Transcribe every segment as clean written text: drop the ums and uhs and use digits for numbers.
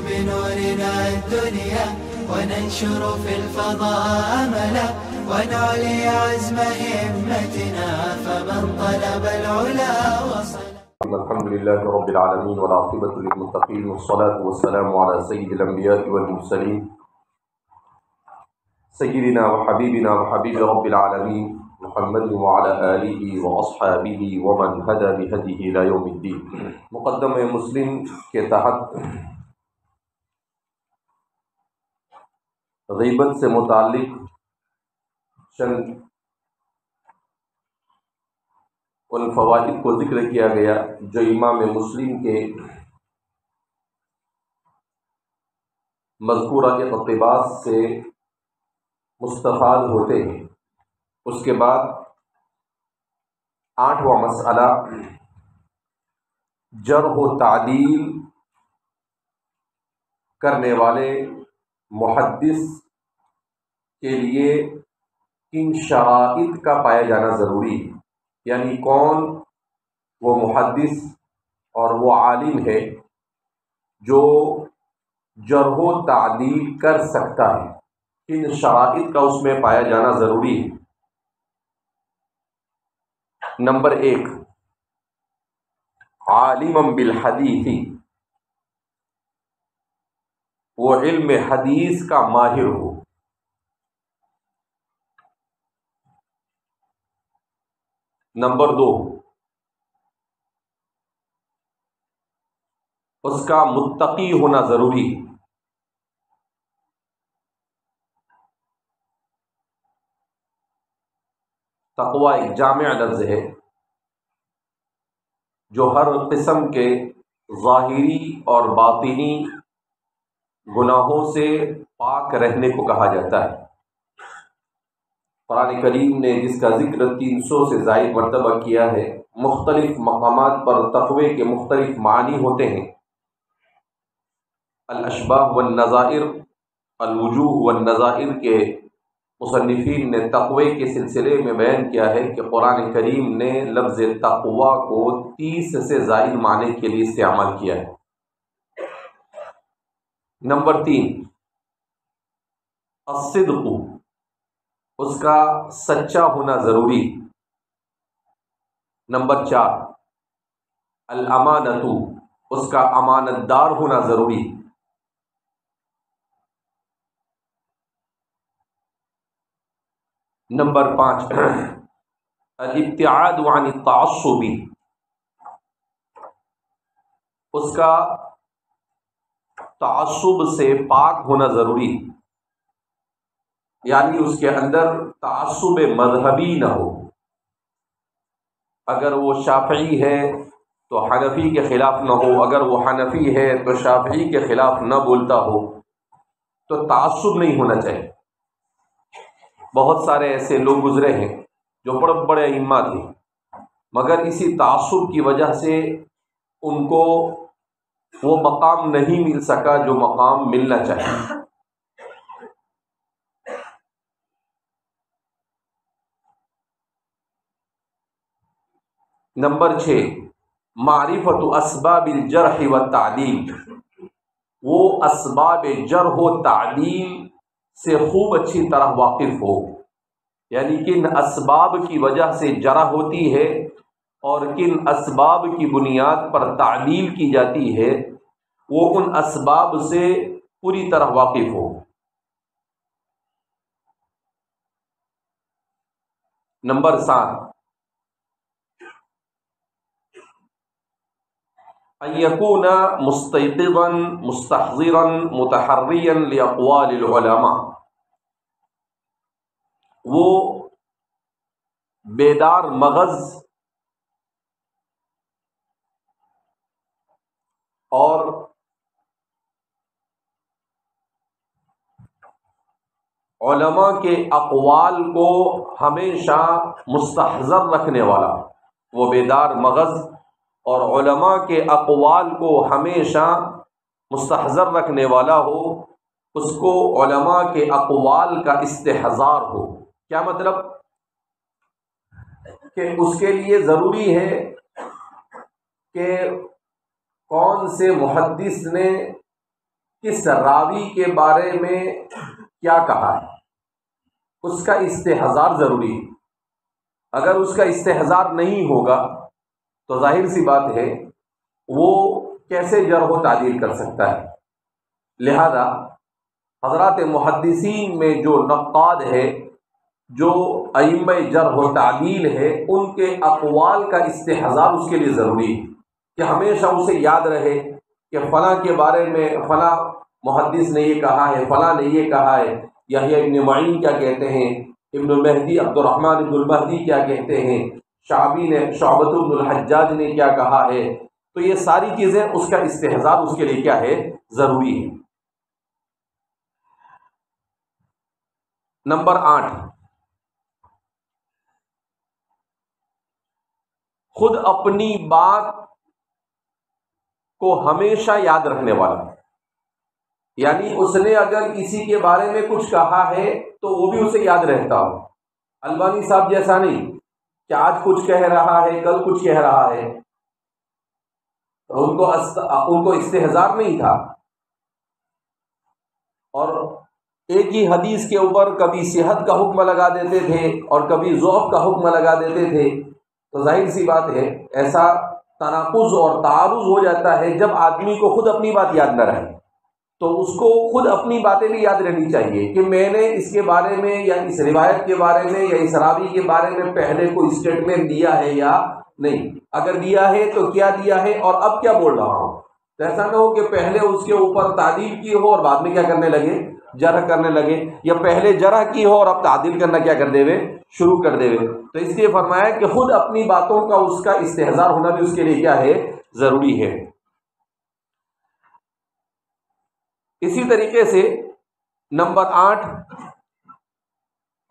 بنورنا الدنيا وننشر في الفضاء أملا ونعلي عزم همتنا فمن طلب العلا وصل. الحمد لله رب العالمين والعاقبة للمتقين والصلاة والسلام على سيد الأنبياء والمرسلين سيدنا وحبيبنا وحبيب رب العالمين محمد وعلى آله وأصحابه ومن هدى بهديه إلى يوم الدين. مقدم مسلم کے تحت غیبت سے متعلق چند ان فوائد کو ذکر کیا گیا جو امام مسلم کے مذکورہ اقتباس سے مستفاد ہوتے ہیں. اس کے بعد 8واں مسئلہ جرح و تعدیل کرنے والے محدث کے لیے کن شرائط کا پایا جانا ضروری ہے، یعنی کون وہ محدث اور وہ عالم ہے جو جرح و تعدیل کر سکتا ہے، کن شرائط کا اس میں پایا جانا ضروری ہے. نمبر 1، عالما بالحدیث، وہ علم حدیث کا ماہر ہو. نمبر 2، اس کا متقی ہونا ضروری ہے. تقوی ایک جامع لفظ ہے جو ہر قسم کے ظاہری اور باطنی گناہوں سے پاک رہنے کو کہا جاتا ہے. قرآن کریم نے جس کا ذکر 300 سے زائد مرتبہ کیا ہے، مختلف مقامات پر تقوی کے مختلف معنی ہوتے ہیں. الاشباہ والنظائر، الوجوہ والنظائر کے مصنفین نے تقوی کے سلسلے میں بیان کیا ہے کہ قرآن کریم نے لفظ تقوی کو 30 سے زائد معنی کے لیے استعمال کیا ہے. نمبر 3، الصدق، اس کا سچا ہونا ضروری. نمبر 4، الامانۃ، اس کا امانت دار ہونا ضروری. نمبر 5، الابتعاد عن التعصب، اس کا تعصب سے پاک ہونا ضروری، یعنی اس کے اندر تعصب مذہبی نہ ہو. اگر وہ شافعی ہے تو حنفی کے خلاف نہ ہو، اگر وہ حنفی ہے تو شافعی کے خلاف نہ بولتا ہو، تو تعصب نہیں ہونا چاہیے. بہت سارے ایسے لوگ گزرے ہیں جو بڑے بڑے ائمہ تھے، مگر اسی تعصب کی وجہ سے ان کو وہ مقام نہیں مل سکا جو مقام ملنا چاہیے. نمبر 6، معرفت اسباب الجرح والتعدیل، وہ اسباب جرح و تعدیل سے خوب اچھی طرح واقف ہو، یعنی کن اسباب کی وجہ سے جرح ہوتی ہے اور کن اسباب کی بنیاد پر تعدیل کی جاتی ہے، وہ ان اسباب سے پوری طرح واقف ہو. نمبر 7، ان یکون مستيقظا مستحضرا متحریا لاقوال العلماء، وہ بیدار مغز اور علماء کے اقوال کو ہمیشہ مستحضر رکھنے والا، وہ بیدار مغز اور علماء کے اقوال کو ہمیشہ مستحضر رکھنے والا ہو، اس کو علماء کے اقوال کا استحضار ہو. کیا مطلب؟ کہ اس کے لیے ضروری ہے کہ کون سے محدث نے کس راوی کے بارے میں کیا کہا ہے اس کا استحضار ضروری ہے۔ اگر اس کا استحضار نہیں ہوگا تو ظاہر سی بات ہے وہ کیسے جرح و تعدیل کر سکتا ہے۔ لہذا حضرات محدثین میں جو نقاد ہے، جو ائمہ جرح و تعدیل ہے، ان کے اقوال کا استحضار اس کے لیے ضروری ہے کہ ہمیشہ اسے یاد رہے کہ فلاں کے بارے میں فلاں محدث نے یہ کہا ہے، فلاں نے یہ کہا ہے، یحییٰ ابن معین کیا کہتے ہیں، ابن المہدی عبد الرحمن ابن المہدی کیا کہتے ہیں، شعبۃ بن الحجاج نے کیا کہا ہے۔ تو یہ ساری چیزیں اس کا استحضار اس کے لیے کیا ہے، ضروری ہے۔ نمبر 8، خود اپنی بات کو ہمیشہ یاد رکھنے والا، یعنی اس نے اگر کسی کے بارے میں کچھ کہا ہے تو وہ بھی اسے یاد رہتا ہو۔ البانی صاحب جیسا نہیں کہ آج کچھ کہہ رہا ہے کل کچھ کہہ رہا ہے، ان کو استحضار نہیں تھا، اور ایک ہی حدیث کے اوپر کبھی صحت کا حکم لگا دیتے تھے اور کبھی ضعف کا حکم لگا دیتے تھے۔ تو ظاہر سی بات ہے ایسا تناقض اور تعارض ہو جاتا ہے جب آدمی کو خود اپنی بات یاد نہ رہے۔ تو اس کو خود اپنی باتیں بھی یاد رہنی چاہیے کہ میں نے اس کے بارے میں یا اس روایت کے بارے میں یا اس راوی کے بارے میں پہلے کوئی اسٹیٹمنٹ دیا ہے یا نہیں، اگر دیا ہے تو کیا دیا ہے اور اب کیا بول رہا ہوں۔ تو ایسا نہ ہو کہ پہلے اس کے اوپر تعدیل کی ہو اور بعد میں کیا کرنے لگے، جرح کرنے لگے، یا پہلے جرح کی ہو اور اب تعدیل کرنا کیا کر دے وے، شروع کر دے وے۔ تو اس لیے فرمایا کہ خود اپنی باتوں کا اس کا استحضار ہونا بھی اس کے لیے کیا ہے، ضروری ہے۔ اسی طریقے سے نمبر 8،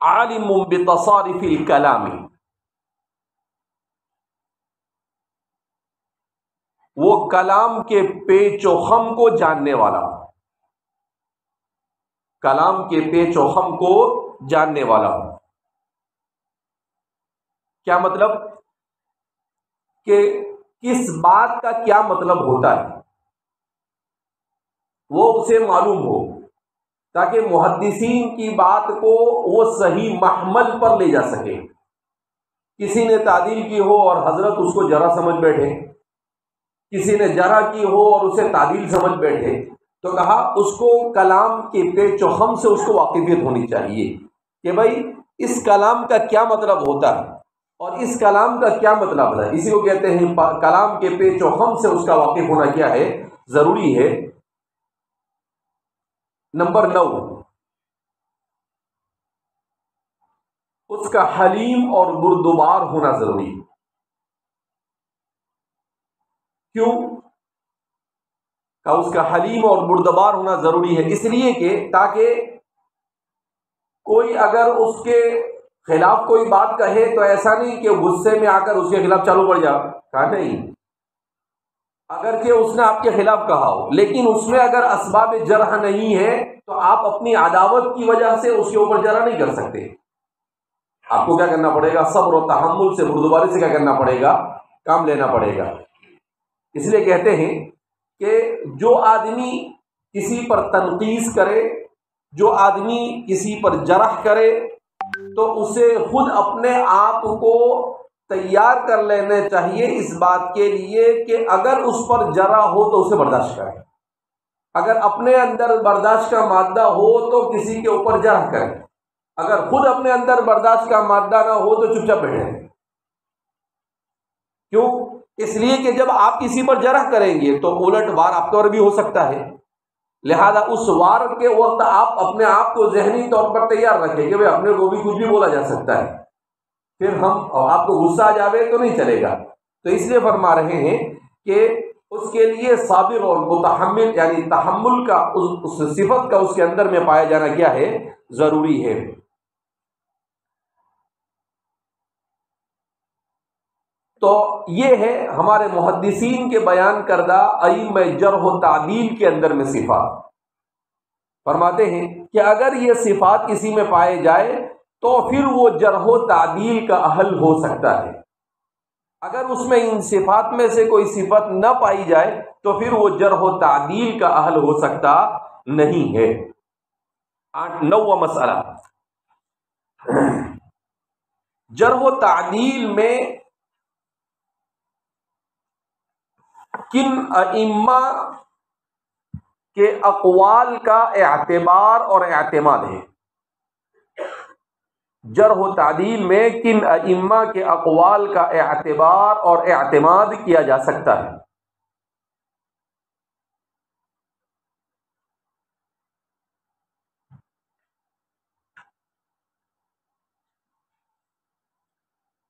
عالم بتصارف الکلام، وہ کلام کے پیچ و خم کو جاننے والا، کلام کے پیچ و خم کو جاننے والا۔ کیا مطلب کہ کس بات کا کیا مطلب ہوتا ہے وہ اسے معلوم ہو، تاکہ محدثین کی بات کو وہ صحیح محمل پر لے جا سکے۔ کسی نے تعدیل کی ہو اور حضرت اس کو جرح سمجھ بیٹھے، کسی نے جرح کی ہو اور اسے تعدیل سمجھ بیٹھے، تو کہا اس کو کلام کے پیچ و خم سے اس کو واقفیت ہونی چاہیے کہ بھائی اس کلام کا کیا مطلب ہوتا ہے اور اس کلام کا کیا مطلب ہے۔ اسی کو کہتے ہیں کلام کے پیچ و خم سے اس کا واقف ہونا کیا ہے، ضروری ہے۔ نمبر 9، اس کا حلیم اور بردبار ہونا ضروری ہے۔ کیوں کہ اس کا حلیم اور بردبار ہونا ضروری ہے؟ اس لیے کہ تاکہ کوئی اگر اس کے خلاف کوئی بات کہے تو ایسا نہیں کہ غصے میں آ کر اس کے خلاف چالو پڑ جاؤ، کہا نہیں، اگر کہ اس نے آپ کے خلاف کہا ہو لیکن اس میں اگر اسباب جرح نہیں ہے تو آپ اپنی عداوت کی وجہ سے اس کے اوپر جرح نہیں کر سکتے۔ آپ کو کیا کرنا پڑے گا، صبر و تحمل سے، بردباری سے کیا کرنا پڑے گا، کام لینا پڑے گا۔ اس لیے کہتے ہیں کہ جو آدمی کسی پر تنقیص کرے، جو آدمی کسی پر جرح کرے، تو اسے خود اپنے آپ کو تیار کر لینا چاہیے اس بات کے لیے کہ اگر اس پر جرح ہو تو اسے برداشت کرے، اگر اپنے اندر برداشت کا مادہ ہو تو کسی کے اوپر جرح کرے، اگر خود اپنے اندر برداشت کا مادہ نہ ہو تو چپ چاپ بیٹھے۔ کیوں؟ اس لیے کہ جب آپ کسی پر جرح کریں گے تو الٹ وار آپ پر بھی ہو سکتا ہے، لہذا اس وار کے وقت آپ اپنے آپ کو ذہنی طور پر تیار رکھیں کہ بھائی اپنے کو بھی کچھ بھی بولا جا سکتا ہے، پھر آپ کو غصہ آ جاوے تو نہیں چلے گا۔ تو اس لیے فرما رہے ہیں کہ اس کے لیے صابر اور متحمل یعنی تحمل کا اس صفت کا اس کے اندر میں پایا جانا کیا ہے، ضروری ہے۔ تو یہ ہے ہمارے محدثین کے بیان کردہ ائمہ جرح و تعدیل کے اندر میں صفات۔ فرماتے ہیں کہ اگر یہ صفات کسی میں پائے جائے تو پھر وہ جرح و تعدیل کا اہل ہو سکتا ہے۔ اگر اس میں ان صفات میں سے کوئی صفت نہ پائی جائے تو پھر وہ جرح و تعدیل کا اہل ہو سکتا نہیں ہے۔ 9واں مسئلہ، جرح و تعدیل میں کن ائمہ کے اقوال کا اعتبار اور اعتماد ہے؟ جرح و تعدیل میں کن ائمہ کے اقوال کا اعتبار اور اعتماد کیا جا سکتا ہے؟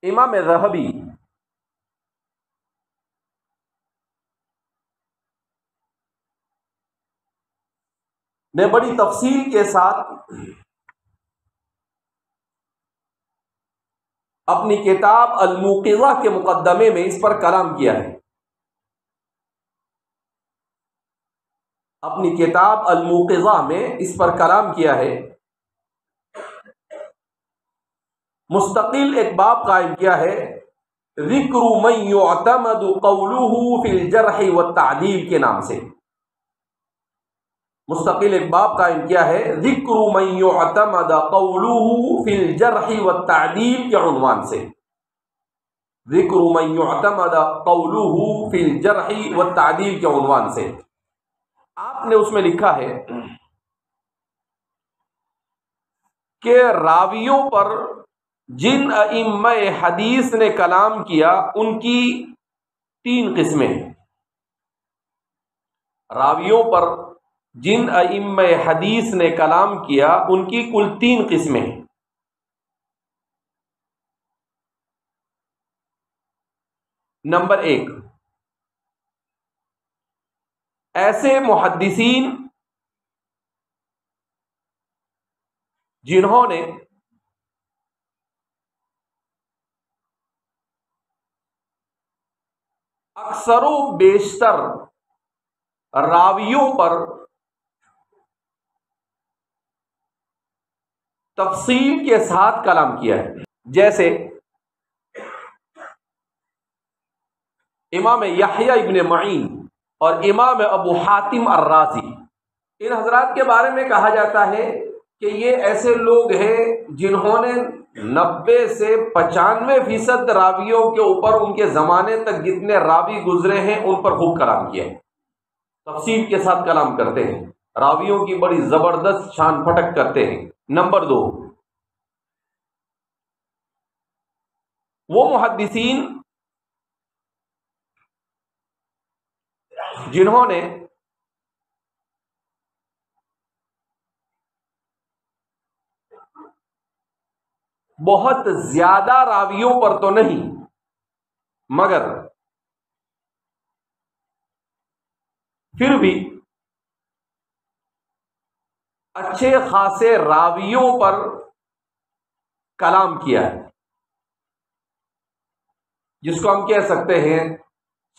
امام ذہبی نے بڑی تفصیل کے ساتھ اپنی کتاب الموقظہ کے مقدمے میں اس پر کلام کیا ہے۔ اپنی کتاب الموقظہ میں اس پر کلام کیا ہے، مستقل ایک باب قائم کیا ہے، ذکر من یعتمد قولہ فی الجرح والتعدیل کے نام سے۔ مستقل ایک باب قائم کیا ہے، ذکر من یعتمد قولہ فی الجرح والتعدیل کے عنوان سے۔ ذکر من یعتمد قولہ فی الجرح والتعدیل کے عنوان سے آپ نے اس میں لکھا ہے کہ راویوں پر جن ائمہ حدیث نے کلام کیا ان کی 3 قسمیں ہیں۔ راویوں پر جن ائمہ حدیث نے کلام کیا ان کی کل 3 قسمیں ہیں۔ نمبر 1، ایسے محدثین جنہوں نے اکثر و بیشتر راویوں پر تفصیل کے ساتھ کلام کیا ہے، جیسے امام یحییٰ ابن معین اور امام ابو حاتم الرازی۔ ان حضرات کے بارے میں کہا جاتا ہے کہ یہ ایسے لوگ ہیں جنہوں نے 90 سے 95% راویوں کے اوپر ان کے زمانے تک جتنے راوی گزرے ہیں ان پر خوب کلام کیا ہے، تفصیل کے ساتھ کلام کرتے ہیں، راویوں کی بڑی زبردست شان پھٹک کرتے ہیں۔ نمبر 2، وہ محدثین جنہوں نے بہت زیادہ راویوں پر تو نہیں مگر پھر بھی اچھے خاصے راویوں پر کلام کیا ہے، جس کو ہم کہہ سکتے ہیں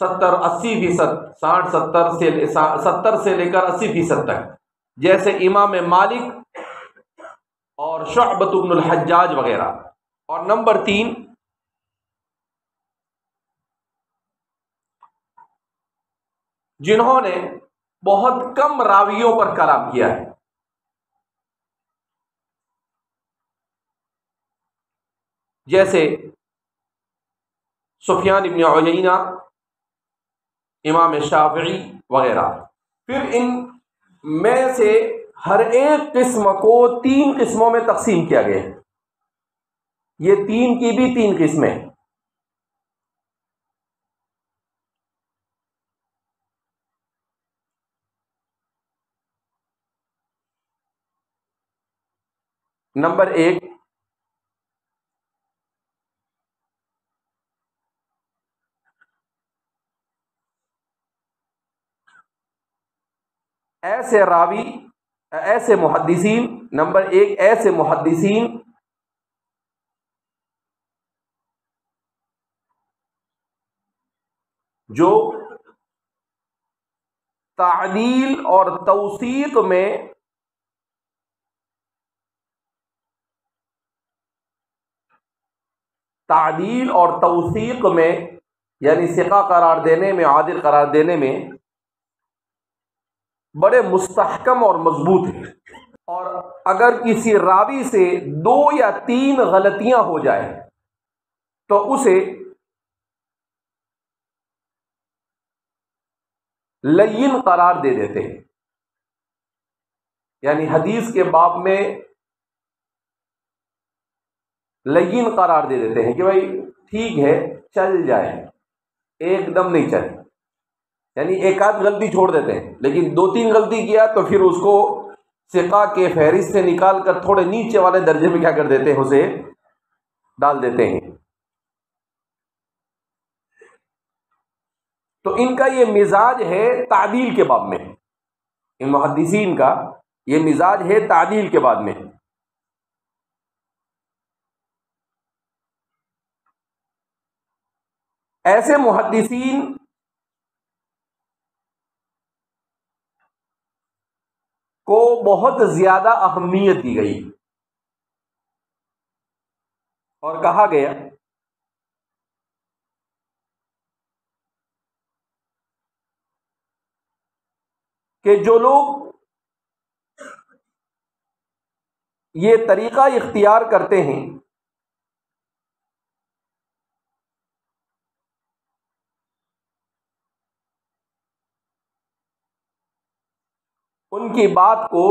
70-80%، 60-70 سے لے کر 80% تک، جیسے امام مالک اور شعبۃ بن الحجاج وغیرہ۔ اور نمبر 3، جنہوں نے بہت کم راویوں پر کلام کیا ہے، جیسے سفیان بن عیینہ، امام شافعی وغیرہ۔ پھر ان میں سے ہر ایک قسم کو 3 قسموں میں تقسیم کیا گیا ہے۔ یہ 3 کی بھی 3 قسمیں۔ نمبر 1، ایسے محدثین۔ نمبر 1، ایسے محدثین جو تعدیل اور توثیق میں یعنی ثقہ قرار دینے میں، عادل قرار دینے میں بڑے مستحکم اور مضبوط ہیں، اور اگر کسی راوی سے 2 یا 3 غلطیاں ہو جائیں تو اسے لین قرار دے دیتے ہیں، یعنی حدیث کے باب میں لین قرار دے دیتے ہیں کہ بھائی ٹھیک ہے چل جائے، ایک دم نہیں چلے، یعنی ایک آدھ غلطی چھوڑ دیتے ہیں، لیکن 2-3 غلطی کیا تو پھر اس کو ثقہ کے فہرست سے نکال کر تھوڑے نیچے والے درجے میں کیا کر دیتے ہیں، اسے ڈال دیتے ہیں۔ تو ان کا یہ مزاج ہے تعدیل کے باب میں، ان محدثین کا یہ مزاج ہے تعدیل کے بعد میں۔ ایسے محدثین کو بہت زیادہ اہمیت دی گئی اور کہا گیا کہ جو لوگ یہ طریقہ اختیار کرتے ہیں ان کی بات کو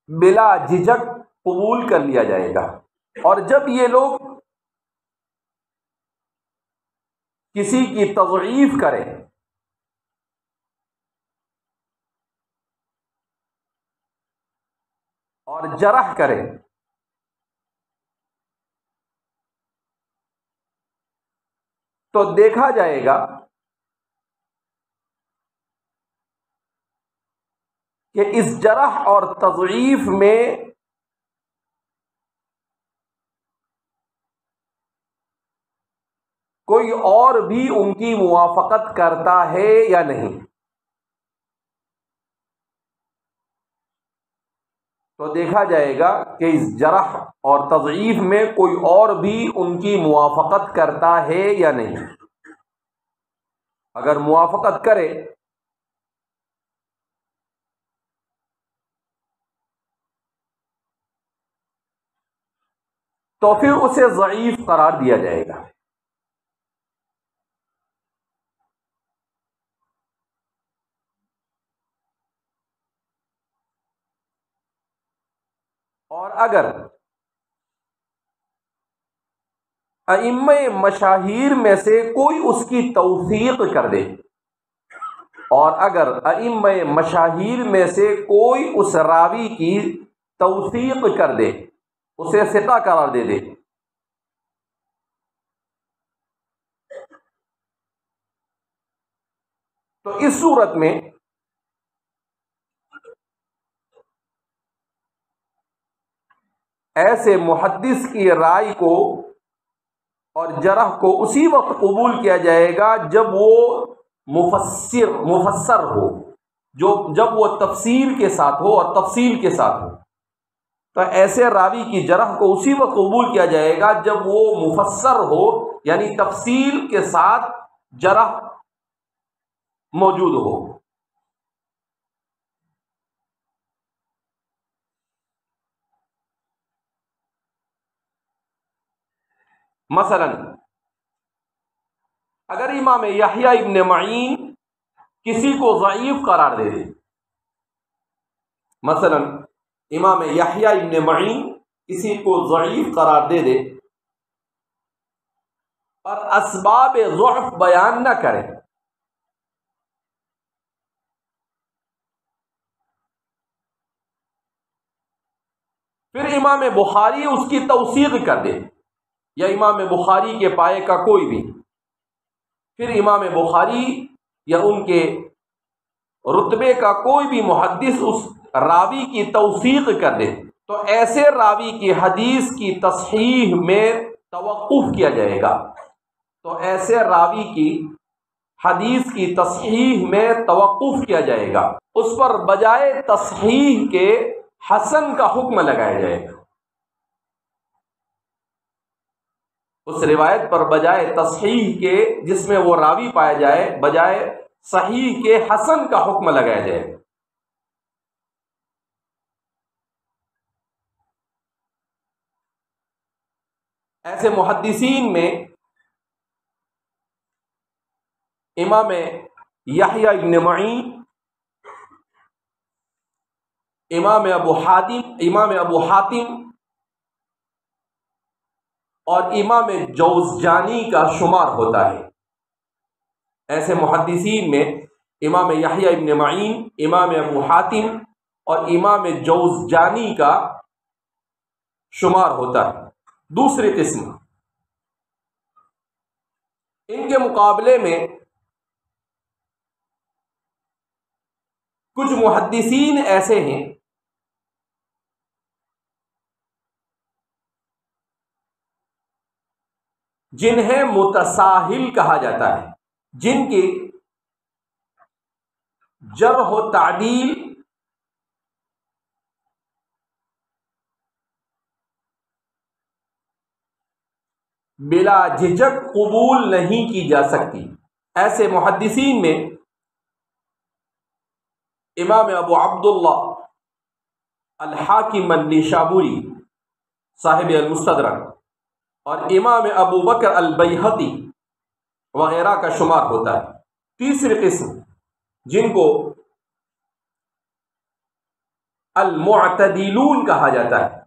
بلا جھجک قبول کر لیا جائے گا، اور جب یہ لوگ کسی کی تضعیف کریں اور جرح کریں تو دیکھا جائے گا کہ اس جرح اور تضعیف میں کوئی اور بھی ان کی موافقت کرتا ہے یا نہیں۔ تو دیکھا جائے گا کہ اس جرح اور تضعیف میں کوئی اور بھی ان کی موافقت کرتا ہے یا نہیں۔ اگر موافقت کرے تو پھر اسے ضعیف قرار دیا جائے گا۔ اور اگر ائمہ مشاہیر میں سے کوئی اس کی توثیق کر دے، اور اگر ائمہ مشاہیر میں سے کوئی اس راوی کی توثیق کر دے، اسے ثقہ قرار دے دے، تو اس صورت میں ایسے محدث کی رائے کو اور جرح کو اسی وقت قبول کیا جائے گا جب وہ مفسر ہو، جب وہ تفسیر کے ساتھ ہو اور تفصیل کے ساتھ ہو۔ تو ایسے راوی کی جرح کو اسی وقت قبول کیا جائے گا جب وہ مفسر ہو، یعنی تفصیل کے ساتھ جرح موجود ہو۔ مثلا اگر امام یحییٰ ابن معین کسی کو ضعیف قرار دے دے، مثلا امام یحییٰ ابن معین کسی کو ضعیف قرار دے دے اور اسباب ضعف بیان نہ کرے، پھر امام بخاری اس کی توثیق کر دے، یا امام بخاری کے پائے کا کوئی بھی، پھر امام بخاری یا ان کے رتبے کا کوئی بھی محدث اس راوی کی توثیق کر دے، تو ایسے راوی کی حدیث کی تصحیح میں توقف کیا جائے گا۔ تو ایسے راوی کی حدیث کی تصحیح میں توقف کیا جائے گا، اس پر بجائے تصحیح کے حسن کا حکم لگایا جائے گا۔ اس روایت پر بجائے تصحیح کے جس میں وہ راوی پایا جائے، بجائے صحیح کے حسن کا حکم لگایا جائے۔ ایسے محدثین میں امام یحییٰ ابن معین، امام ابو حاتم اور امام جوزجانی کا شمار ہوتا ہے۔ ایسے محدثین میں امام یحییٰ ابن معین، امام ابو حاتم اور امام جوزجانی کا شمار ہوتا ہے۔ دوسری قسم، ان کے مقابلے میں کچھ محدثین ایسے ہیں جنہیں متساہل کہا جاتا ہے، جن کی جرح و تعدیل بلا جھجک قبول نہیں کی جا سکتی۔ ایسے محدثین میں امام ابو عبداللہ الحاکم النیشابوری صاحب المستدرک اور امام ابو بکر البیہقی وغیرہ کا شمار ہوتا ہے۔ تیسری قسم، جن کو المعتدلون کہا جاتا ہے،